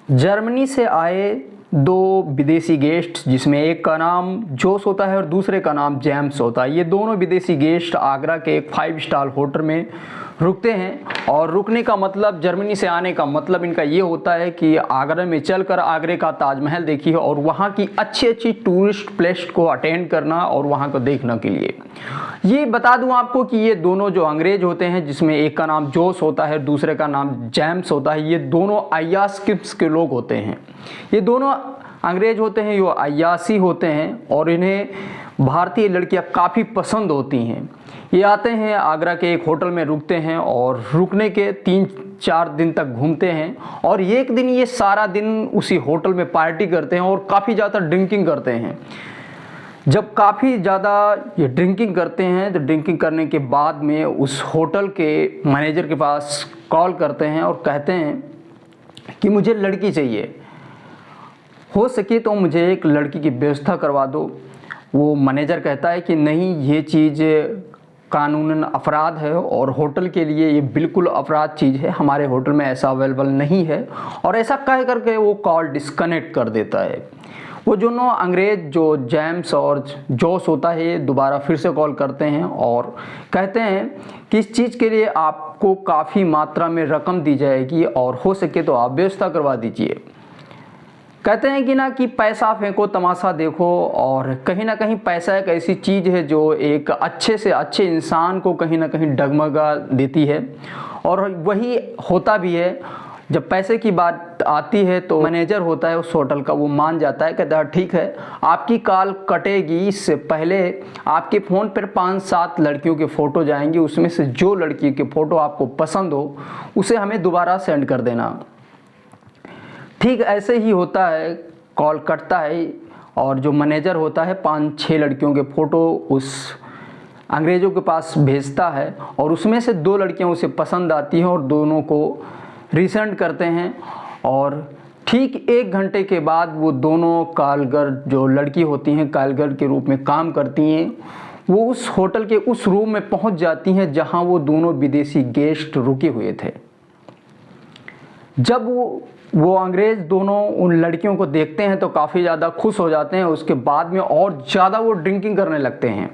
Germany से आए दो विदेशी गेस्ट, जिसमें एक का नाम जोस होता है और दूसरे का नाम जेम्स होता है। ये दोनों विदेशी गेस्ट आगरा के एक 5 स्टार होटल में रुकते हैं। और रुकने का मतलब, जर्मनी से आने का मतलब इनका ये होता है कि आगरा में चलकर आगरे का ताजमहल देखिए और वहाँ की अच्छी अच्छी टूरिस्ट प्लेस को अटेंड करना और वहाँ को देखने के लिए। ये बता दूं आपको कि ये दोनों जो अंग्रेज होते हैं, जिसमें एक का नाम जोस होता है, दूसरे का नाम जेम्स होता है, ये दोनों अय्याश किस्म के लोग होते हैं। ये दोनों अंग्रेज होते हैं, ये अय्याशी होते हैं और इन्हें भारतीय लड़कियां काफ़ी पसंद होती हैं। ये आते हैं आगरा के एक होटल में रुकते हैं और रुकने के 3-4 दिन तक घूमते हैं और एक दिन ये सारा दिन उसी होटल में पार्टी करते हैं और काफ़ी ज़्यादा ड्रिंकिंग करते हैं। जब काफ़ी ज़्यादा ये ड्रिंकिंग करते हैं तो ड्रिंकिंग करने के बाद में उस होटल के मैनेजर के पास कॉल करते हैं और कहते हैं कि मुझे लड़की चाहिए, हो सके तो मुझे एक लड़की की व्यवस्था करवा दो। वो मैनेजर कहता है कि नहीं, ये चीज़ कानूनन अपराध है और होटल के लिए ये बिल्कुल अपराध चीज़ है, हमारे होटल में ऐसा अवेलेबल नहीं है। और ऐसा कह करके वो कॉल डिस्कनेक्ट कर देता है। वो दोनों अंग्रेज जो जेम्स और जोस होता है दोबारा फिर से कॉल करते हैं और कहते हैं कि इस चीज़ के लिए आपको काफ़ी मात्रा में रकम दी जाएगी और हो सके तो आप व्यवस्था करवा दीजिए। कहते हैं कि ना कि पैसा फेंको तमाशा देखो, और कहीं ना कहीं पैसा एक ऐसी चीज़ है जो एक अच्छे से अच्छे इंसान को कहीं ना कहीं डगमगा देती है। और वही होता भी है। जब पैसे की बात आती है तो मैनेजर होता है उस होटल का, वो मान जाता है, कहता है ठीक है, आपकी कॉल कटेगी, इससे पहले आपके फ़ोन पर 5-7 लड़कियों के फ़ोटो जाएंगी, उसमें से जो लड़की के फ़ोटो आपको पसंद हो उसे हमें दोबारा सेंड कर देना। ठीक ऐसे ही होता है, कॉल कटता है और जो मैनेजर होता है 5-6 लड़कियों के फ़ोटो उस अंग्रेज़ों के पास भेजता है और उसमें से 2 लड़कियां उसे पसंद आती हैं और दोनों को रिसेंड करते हैं। और ठीक 1 घंटे के बाद वो दोनों कारीगर, जो लड़की होती हैं कारीगर के रूप में काम करती हैं, वो उस होटल के उस रूम में पहुंच जाती हैं जहां वो दोनों विदेशी गेस्ट रुके हुए थे। जब वो अंग्रेज़ दोनों उन लड़कियों को देखते हैं तो काफ़ी ज़्यादा खुश हो जाते हैं। उसके बाद में और ज़्यादा वो ड्रिंकिंग करने लगते हैं।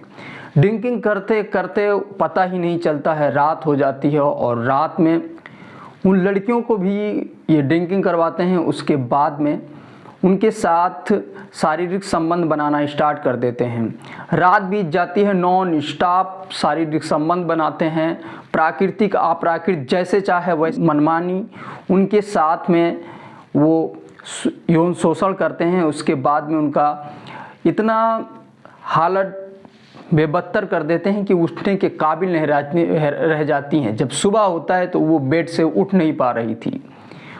ड्रिंकिंग करते करते पता ही नहीं चलता है, रात हो जाती है और रात में उन लड़कियों को भी ये ड्रिंकिंग करवाते हैं। उसके बाद में उनके साथ शारीरिक संबंध बनाना स्टार्ट कर देते हैं। रात बीत जाती है, नॉन स्टॉप शारीरिक संबंध बनाते हैं, प्राकृतिक अप्राकृतिक जैसे चाहे वैसे मनमानी उनके साथ में वो यौन शोषण करते हैं। उसके बाद में उनका इतना हालत बेबत्तर कर देते हैं कि उठने के काबिल नहीं रह जाती हैं। जब सुबह होता है तो वो बेड से उठ नहीं पा रही थी,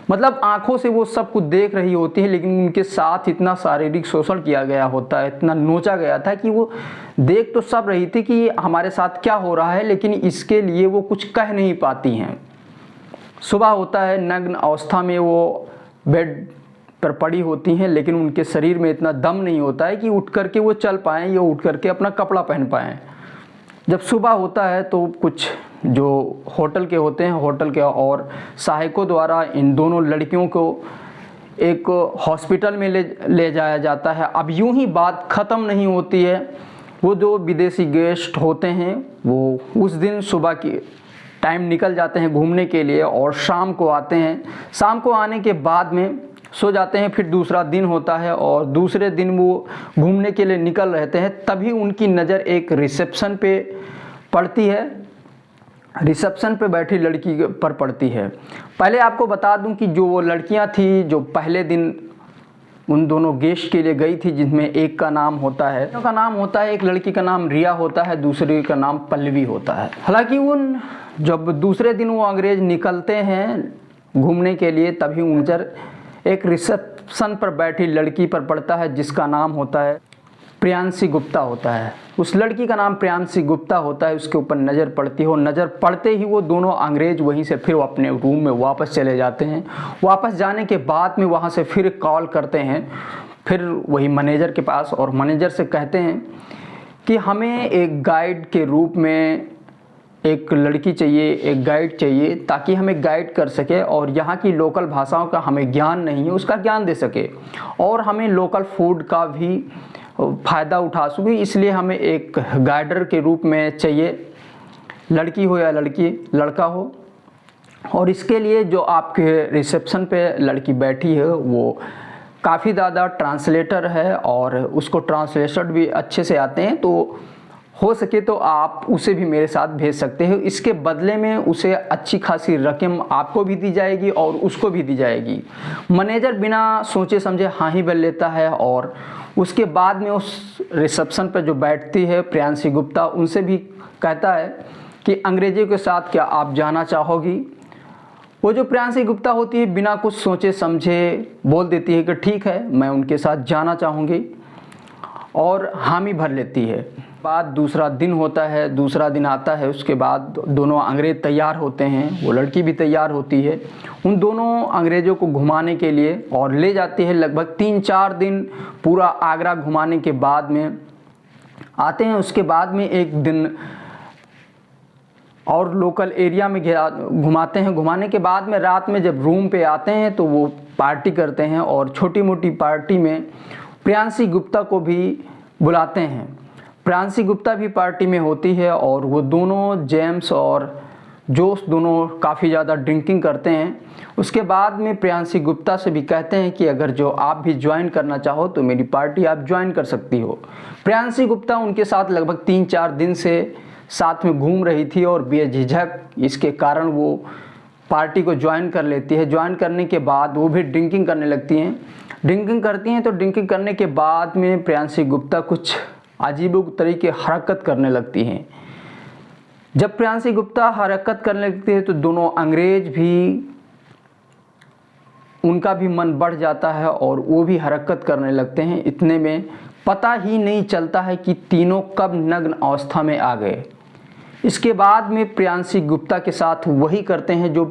मतलब आंखों से वो सब कुछ देख रही होती है, लेकिन उनके साथ इतना शारीरिक शोषण किया गया होता है, इतना नोचा गया था कि वो देख तो सब रही थी कि हमारे साथ क्या हो रहा है, लेकिन इसके लिए वो कुछ कह नहीं पाती हैं। सुबह होता है, नग्न अवस्था में वो बेड पर पड़ी होती हैं, लेकिन उनके शरीर में इतना दम नहीं होता है कि उठ करके वो चल पाएँ या उठ करके अपना कपड़ा पहन पाएँ। जब सुबह होता है तो कुछ जो होटल के होते हैं, होटल के और सहायकों द्वारा इन दोनों लड़कियों को एक हॉस्पिटल में ले जाया जाता है। अब यूं ही बात ख़त्म नहीं होती है। वो जो विदेशी गेस्ट होते हैं वो उस दिन सुबह की टाइम निकल जाते हैं घूमने के लिए और शाम को आते हैं। शाम को आने के बाद में सो जाते हैं। फिर दूसरा दिन होता है और दूसरे दिन वो घूमने के लिए निकल रहते हैं। तभी उनकी नज़र एक रिसेप्शन पे पड़ती है, रिसेप्शन पे बैठी लड़की पर पड़ती है। पहले आपको बता दूं कि जो वो लड़कियां थी जो पहले दिन उन दोनों गेस्ट के लिए गई थी, जिनमें एक का नाम होता है एक लड़की का नाम रिया होता है, दूसरी का नाम पल्लवी होता है। हालांकि उन जब दूसरे दिन वो अंग्रेज निकलते हैं घूमने के लिए, तभी उन नज़र एक रिसेप्शन पर बैठी लड़की पर पड़ता है जिसका नाम होता है प्रियांशी गुप्ता होता है। उस लड़की का नाम प्रियांशी गुप्ता होता है। उसके ऊपर नज़र पड़ती है और नज़र पड़ते ही वो दोनों अंग्रेज वहीं से फिर अपने रूम में वापस चले जाते हैं। वापस जाने के बाद में वहाँ से फिर कॉल करते हैं, फिर वही मैनेजर के पास, और मैनेजर से कहते हैं कि हमें एक गाइड के रूप में एक लड़की चाहिए, एक गाइड चाहिए, ताकि हमें गाइड कर सके और यहाँ की लोकल भाषाओं का हमें ज्ञान नहीं है उसका ज्ञान दे सके, और हमें लोकल फूड का भी फ़ायदा उठा सके। इसलिए हमें एक गाइडर के रूप में चाहिए, लड़की हो या लड़का हो। और इसके लिए जो आपके रिसेप्शन पे लड़की बैठी है वो काफ़ी ज़्यादा ट्रांसलेटर है और उसको ट्रांसलेशन भी अच्छे से आते हैं, तो हो सके तो आप उसे भी मेरे साथ भेज सकते हो। इसके बदले में उसे अच्छी खासी रकम आपको भी दी जाएगी और उसको भी दी जाएगी। मैनेजर बिना सोचे समझे हाँ ही बोल लेता है और उसके बाद में उस रिसेप्शन पर जो बैठती है प्रियांशी गुप्ता, उनसे भी कहता है कि अंग्रेजी के साथ क्या आप जाना चाहोगी। वो जो प्रियांशी गुप्ता होती है बिना कुछ सोचे समझे बोल देती है कि ठीक है, मैं उनके साथ जाना चाहूँगी, और हामी भर लेती है। बाद दूसरा दिन होता है, दूसरा दिन आता है, उसके बाद दोनों अंग्रेज़ तैयार होते हैं, वो लड़की भी तैयार होती है उन दोनों अंग्रेज़ों को घुमाने के लिए, और ले जाती है। लगभग 3-4 दिन पूरा आगरा घुमाने के बाद में आते हैं। उसके बाद में एक दिन और लोकल एरिया में घुमाते हैं। घुमाने के बाद में रात में जब रूम पे आते हैं तो वो पार्टी करते हैं, और छोटी मोटी पार्टी में प्रियांशी गुप्ता को भी बुलाते हैं। प्रियांशी गुप्ता भी पार्टी में होती है और वो दोनों जेम्स और जोश दोनों काफ़ी ज़्यादा ड्रिंकिंग करते हैं। उसके बाद में प्रियांशी गुप्ता से भी कहते हैं कि अगर जो आप भी ज्वाइन करना चाहो तो मेरी पार्टी आप ज्वाइन कर सकती हो। प्रियांशी गुप्ता उनके साथ लगभग 3-4 दिन से साथ में घूम रही थी और बेझिझक इसके कारण वो पार्टी को ज्वाइन कर लेती है। ज्वाइन करने के बाद वो भी ड्रिंकिंग करने लगती हैं। ड्रिंकिंग करती हैं तो ड्रिंकिंग करने के बाद में प्रियांशी गुप्ता कुछ अजीब तरीके हरकत करने लगती हैं। जब प्रियांशी गुप्ता हरकत करने लगती है तो दोनों अंग्रेज भी, उनका भी मन बढ़ जाता है और वो भी हरकत करने लगते हैं। इतने में पता ही नहीं चलता है कि तीनों कब नग्न अवस्था में आ गए। इसके बाद में प्रियांशी गुप्ता के साथ वही करते हैं जो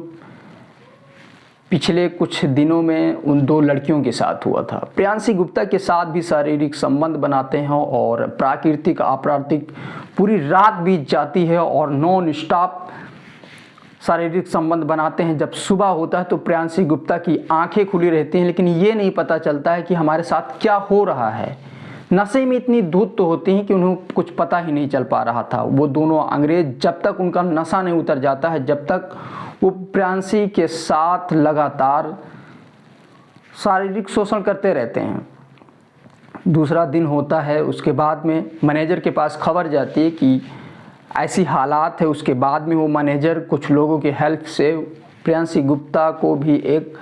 पिछले कुछ दिनों में उन 2 लड़कियों के साथ हुआ था। प्रियांशी गुप्ता के साथ भी शारीरिक संबंध बनाते हैं और प्राकृतिक अप्राकृतिक पूरी रात बीत जाती है और नॉन स्टॉप शारीरिक संबंध बनाते हैं। जब सुबह होता है तो प्रियांशी गुप्ता की आंखें खुली रहती हैं, लेकिन ये नहीं पता चलता है कि हमारे साथ क्या हो रहा है। नशे में इतनी धुत तो होती हैं कि उन्हें कुछ पता ही नहीं चल पा रहा था। वो दोनों अंग्रेज जब तक उनका नशा नहीं उतर जाता है, जब तक वो प्रियांशी के साथ लगातार शारीरिक शोषण करते रहते हैं। दूसरा दिन होता है, उसके बाद में मैनेजर के पास खबर जाती है कि ऐसी हालात है। उसके बाद में वो मैनेजर कुछ लोगों की हेल्प से प्रियांशी गुप्ता को भी एक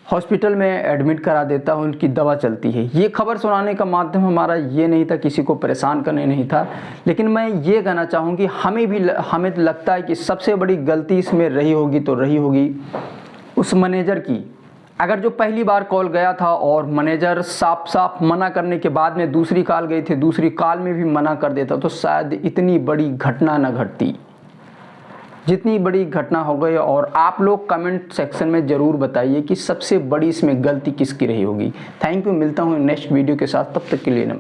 हॉस्पिटल में एडमिट करा देता है, उनकी दवा चलती है। ये खबर सुनाने का माध्यम हमारा ये नहीं था, किसी को परेशान करने नहीं था, लेकिन मैं ये कहना चाहूँगी हमें लगता है कि सबसे बड़ी गलती इसमें रही होगी तो रही होगी उस मैनेजर की। अगर जो पहली बार कॉल गया था और मैनेजर साफ साफ मना करने के बाद में दूसरी कॉल गई थी, दूसरी कॉल में भी मना कर देता तो शायद इतनी बड़ी घटना न घटती जितनी बड़ी घटना हो गई। और आप लोग कमेंट सेक्शन में ज़रूर बताइए कि सबसे बड़ी इसमें गलती किसकी रही होगी। थैंक यू, मिलता हूँ नेक्स्ट वीडियो के साथ, तब तक के लिए नमस्कार।